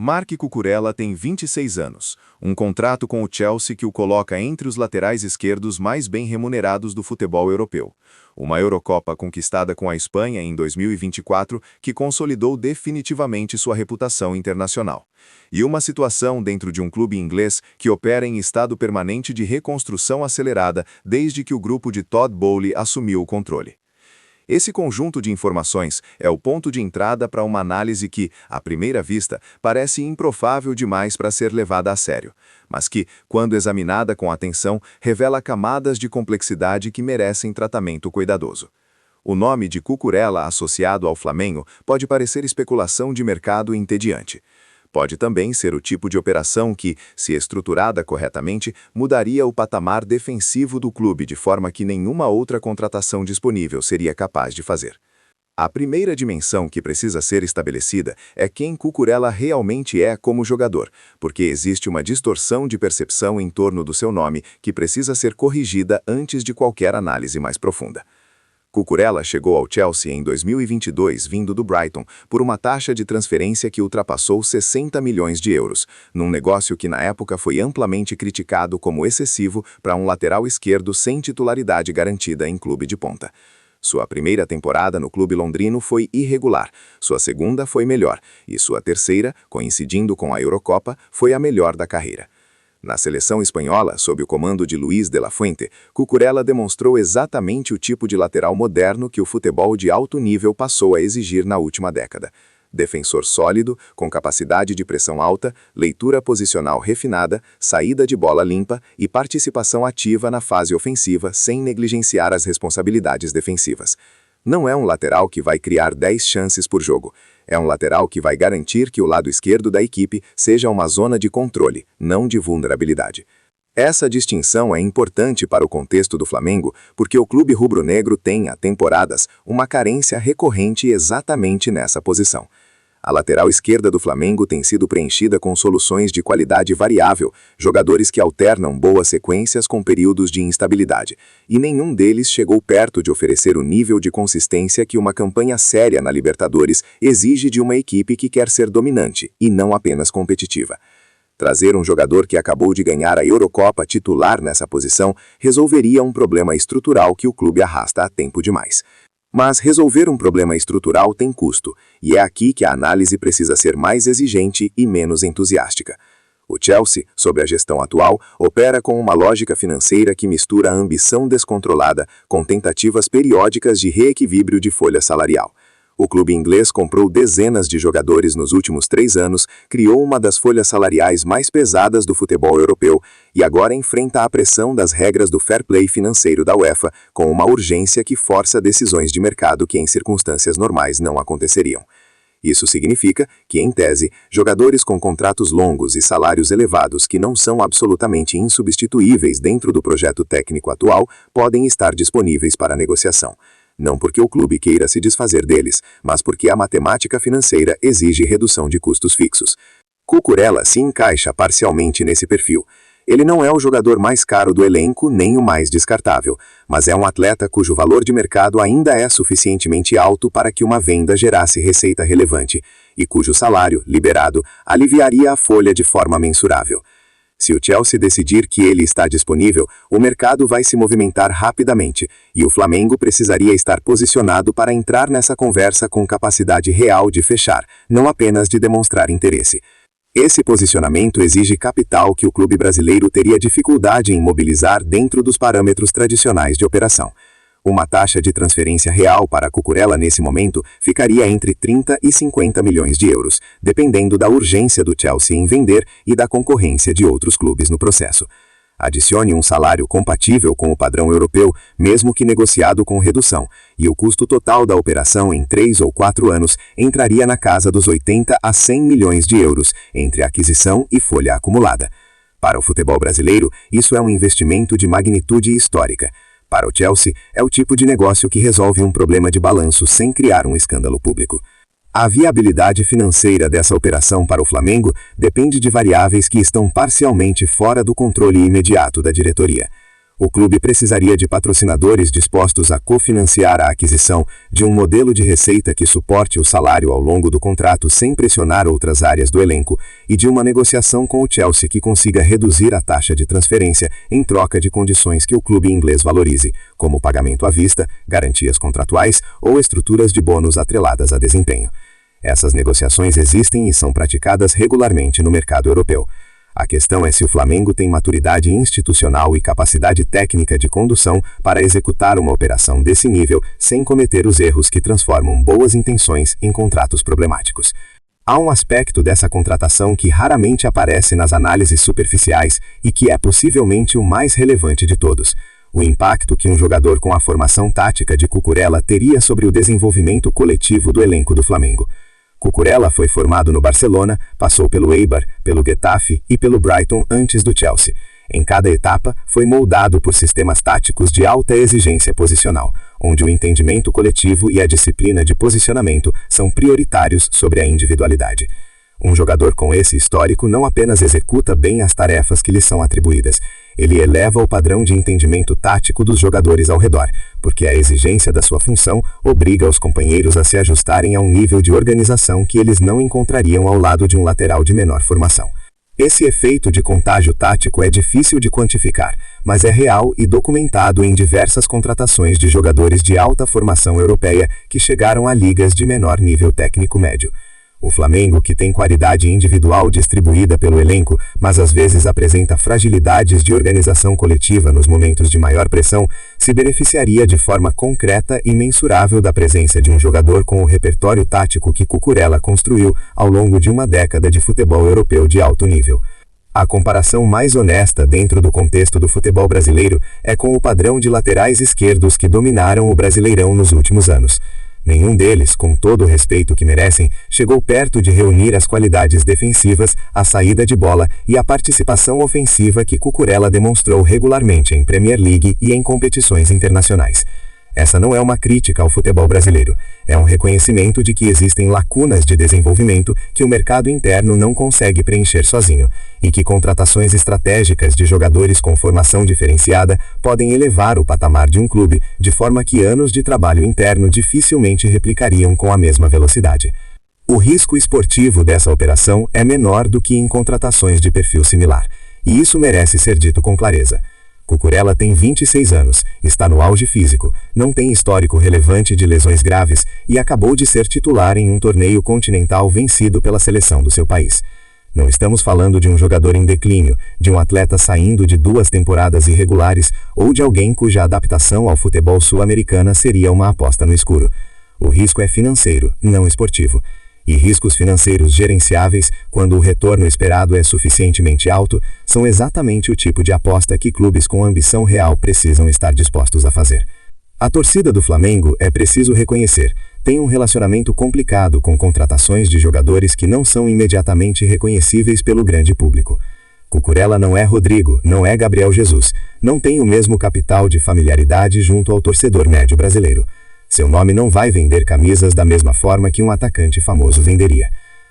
Marc Cucurella tem 26 anos, um contrato com o Chelsea que o coloca entre os laterais esquerdos mais bem remunerados do futebol europeu. Uma Eurocopa conquistada com a Espanha em 2024 que consolidou definitivamente sua reputação internacional. E uma situação dentro de um clube inglês que opera em estado permanente de reconstrução acelerada desde que o grupo de Todd Boehly assumiu o controle. Esse conjunto de informações é o ponto de entrada para uma análise que, à primeira vista, parece improvável demais para ser levada a sério, mas que, quando examinada com atenção, revela camadas de complexidade que merecem tratamento cuidadoso. O nome de Cucurella associado ao Flamengo pode parecer especulação de mercado entediante. Pode também ser o tipo de operação que, se estruturada corretamente, mudaria o patamar defensivo do clube de forma que nenhuma outra contratação disponível seria capaz de fazer. A primeira dimensão que precisa ser estabelecida é quem Cucurella realmente é como jogador, porque existe uma distorção de percepção em torno do seu nome que precisa ser corrigida antes de qualquer análise mais profunda. Cucurella chegou ao Chelsea em 2022 vindo do Brighton por uma taxa de transferência que ultrapassou 60 milhões de euros, num negócio que na época foi amplamente criticado como excessivo para um lateral esquerdo sem titularidade garantida em clube de ponta. Sua primeira temporada no clube londrino foi irregular, sua segunda foi melhor e sua terceira, coincidindo com a Eurocopa, foi a melhor da carreira. Na seleção espanhola, sob o comando de Luis de la Fuente, Cucurella demonstrou exatamente o tipo de lateral moderno que o futebol de alto nível passou a exigir na última década. Defensor sólido, com capacidade de pressão alta, leitura posicional refinada, saída de bola limpa e participação ativa na fase ofensiva sem negligenciar as responsabilidades defensivas. Não é um lateral que vai criar 10 chances por jogo. É um lateral que vai garantir que o lado esquerdo da equipe seja uma zona de controle, não de vulnerabilidade. Essa distinção é importante para o contexto do Flamengo, porque o clube rubro-negro tem, há temporadas, uma carência recorrente exatamente nessa posição. A lateral esquerda do Flamengo tem sido preenchida com soluções de qualidade variável, jogadores que alternam boas sequências com períodos de instabilidade, e nenhum deles chegou perto de oferecer o nível de consistência que uma campanha séria na Libertadores exige de uma equipe que quer ser dominante, e não apenas competitiva. Trazer um jogador que acabou de ganhar a Eurocopa titular nessa posição resolveria um problema estrutural que o clube arrasta há tempo demais. Mas resolver um problema estrutural tem custo, e é aqui que a análise precisa ser mais exigente e menos entusiástica. O Chelsea, sob a gestão atual, opera com uma lógica financeira que mistura a ambição descontrolada com tentativas periódicas de reequilíbrio de folha salarial. O clube inglês comprou dezenas de jogadores nos últimos 3 anos, criou uma das folhas salariais mais pesadas do futebol europeu e agora enfrenta a pressão das regras do fair play financeiro da UEFA com uma urgência que força decisões de mercado que em circunstâncias normais não aconteceriam. Isso significa que, em tese, jogadores com contratos longos e salários elevados que não são absolutamente insubstituíveis dentro do projeto técnico atual podem estar disponíveis para negociação. Não porque o clube queira se desfazer deles, mas porque a matemática financeira exige redução de custos fixos. Cucurella se encaixa parcialmente nesse perfil. Ele não é o jogador mais caro do elenco nem o mais descartável, mas é um atleta cujo valor de mercado ainda é suficientemente alto para que uma venda gerasse receita relevante, e cujo salário, liberado, aliviaria a folha de forma mensurável. Se o Chelsea decidir que ele está disponível, o mercado vai se movimentar rapidamente, e o Flamengo precisaria estar posicionado para entrar nessa conversa com capacidade real de fechar, não apenas de demonstrar interesse. Esse posicionamento exige capital que o clube brasileiro teria dificuldade em mobilizar dentro dos parâmetros tradicionais de operação. Uma taxa de transferência real para Cucurella nesse momento ficaria entre 30 e 50 milhões de euros, dependendo da urgência do Chelsea em vender e da concorrência de outros clubes no processo. Adicione um salário compatível com o padrão europeu, mesmo que negociado com redução, e o custo total da operação em 3 ou 4 anos entraria na casa dos 80 a 100 milhões de euros, entre aquisição e folha acumulada. Para o futebol brasileiro, isso é um investimento de magnitude histórica. Para o Chelsea, é o tipo de negócio que resolve um problema de balanço sem criar um escândalo público. A viabilidade financeira dessa operação para o Flamengo depende de variáveis que estão parcialmente fora do controle imediato da diretoria. O clube precisaria de patrocinadores dispostos a cofinanciar a aquisição de um modelo de receita que suporte o salário ao longo do contrato sem pressionar outras áreas do elenco e de uma negociação com o Chelsea que consiga reduzir a taxa de transferência em troca de condições que o clube inglês valorize, como pagamento à vista, garantias contratuais ou estruturas de bônus atreladas a desempenho. Essas negociações existem e são praticadas regularmente no mercado europeu. A questão é se o Flamengo tem maturidade institucional e capacidade técnica de condução para executar uma operação desse nível sem cometer os erros que transformam boas intenções em contratos problemáticos. Há um aspecto dessa contratação que raramente aparece nas análises superficiais e que é possivelmente o mais relevante de todos: o impacto que um jogador com a formação tática de Cucurella teria sobre o desenvolvimento coletivo do elenco do Flamengo. Cucurella foi formado no Barcelona, passou pelo Eibar, pelo Getafe e pelo Brighton antes do Chelsea. Em cada etapa, foi moldado por sistemas táticos de alta exigência posicional, onde o entendimento coletivo e a disciplina de posicionamento são prioritários sobre a individualidade. Um jogador com esse histórico não apenas executa bem as tarefas que lhe são atribuídas, ele eleva o padrão de entendimento tático dos jogadores ao redor, porque a exigência da sua função obriga os companheiros a se ajustarem a um nível de organização que eles não encontrariam ao lado de um lateral de menor formação. Esse efeito de contágio tático é difícil de quantificar, mas é real e documentado em diversas contratações de jogadores de alta formação europeia que chegaram a ligas de menor nível técnico médio. O Flamengo, que tem qualidade individual distribuída pelo elenco, mas às vezes apresenta fragilidades de organização coletiva nos momentos de maior pressão, se beneficiaria de forma concreta e mensurável da presença de um jogador com o repertório tático que Cucurella construiu ao longo de uma década de futebol europeu de alto nível. A comparação mais honesta dentro do contexto do futebol brasileiro é com o padrão de laterais esquerdos que dominaram o Brasileirão nos últimos anos. Nenhum deles, com todo o respeito que merecem, chegou perto de reunir as qualidades defensivas, a saída de bola e a participação ofensiva que Cucurella demonstrou regularmente em Premier League e em competições internacionais. Essa não é uma crítica ao futebol brasileiro, é um reconhecimento de que existem lacunas de desenvolvimento que o mercado interno não consegue preencher sozinho, e que contratações estratégicas de jogadores com formação diferenciada podem elevar o patamar de um clube, de forma que anos de trabalho interno dificilmente replicariam com a mesma velocidade. O risco esportivo dessa operação é menor do que em contratações de perfil similar, e isso merece ser dito com clareza. Cucurella tem 26 anos, está no auge físico, não tem histórico relevante de lesões graves e acabou de ser titular em um torneio continental vencido pela seleção do seu país. Não estamos falando de um jogador em declínio, de um atleta saindo de 2 temporadas irregulares ou de alguém cuja adaptação ao futebol sul-americana seria uma aposta no escuro. O risco é financeiro, não esportivo. E riscos financeiros gerenciáveis, quando o retorno esperado é suficientemente alto, são exatamente o tipo de aposta que clubes com ambição real precisam estar dispostos a fazer. A torcida do Flamengo, é preciso reconhecer, tem um relacionamento complicado com contratações de jogadores que não são imediatamente reconhecíveis pelo grande público. Cucurella não é Rodrigo, não é Gabriel Jesus, não tem o mesmo capital de familiaridade junto ao torcedor médio brasileiro. Seu nome não vai vender camisas da mesma forma que um atacante famoso venderia.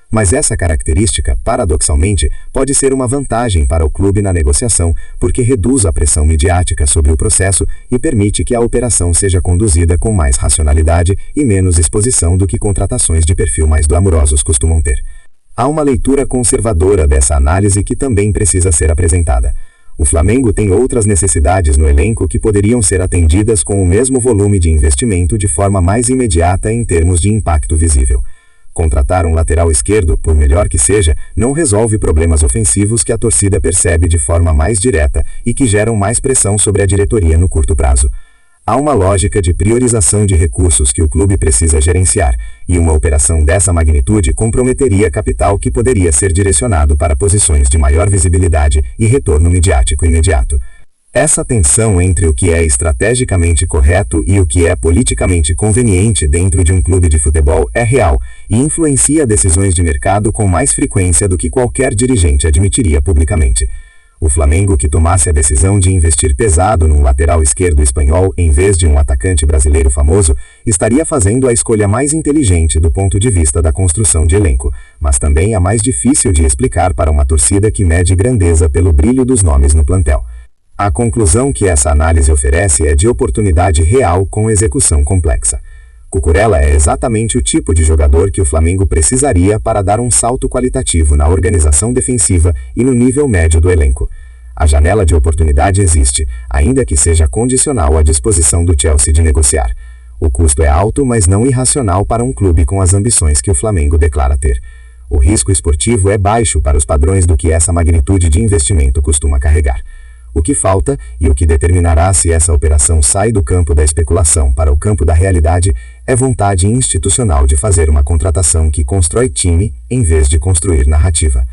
Mas essa característica, paradoxalmente, pode ser uma vantagem para o clube na negociação, porque reduz a pressão midiática sobre o processo e permite que a operação seja conduzida com mais racionalidade e menos exposição do que contratações de perfil mais glamurosos costumam ter. Há uma leitura conservadora dessa análise que também precisa ser apresentada. O Flamengo tem outras necessidades no elenco que poderiam ser atendidas com o mesmo volume de investimento de forma mais imediata em termos de impacto visível. Contratar um lateral esquerdo, por melhor que seja, não resolve problemas ofensivos que a torcida percebe de forma mais direta e que geram mais pressão sobre a diretoria no curto prazo. Há uma lógica de priorização de recursos que o clube precisa gerenciar, e uma operação dessa magnitude comprometeria capital que poderia ser direcionado para posições de maior visibilidade e retorno midiático imediato. Essa tensão entre o que é estrategicamente correto e o que é politicamente conveniente dentro de um clube de futebol é real e influencia decisões de mercado com mais frequência do que qualquer dirigente admitiria publicamente. O Flamengo, que tomasse a decisão de investir pesado num lateral esquerdo espanhol em vez de um atacante brasileiro famoso, estaria fazendo a escolha mais inteligente do ponto de vista da construção de elenco, mas também a mais difícil de explicar para uma torcida que mede grandeza pelo brilho dos nomes no plantel. A conclusão que essa análise oferece é de oportunidade real com execução complexa. Cucurella é exatamente o tipo de jogador que o Flamengo precisaria para dar um salto qualitativo na organização defensiva e no nível médio do elenco. A janela de oportunidade existe, ainda que seja condicional à disposição do Chelsea de negociar. O custo é alto, mas não irracional para um clube com as ambições que o Flamengo declara ter. O risco esportivo é baixo para os padrões do que essa magnitude de investimento costuma carregar. O que falta, e o que determinará se essa operação sai do campo da especulação para o campo da realidade, é vontade institucional de fazer uma contratação que constrói time em vez de construir narrativa.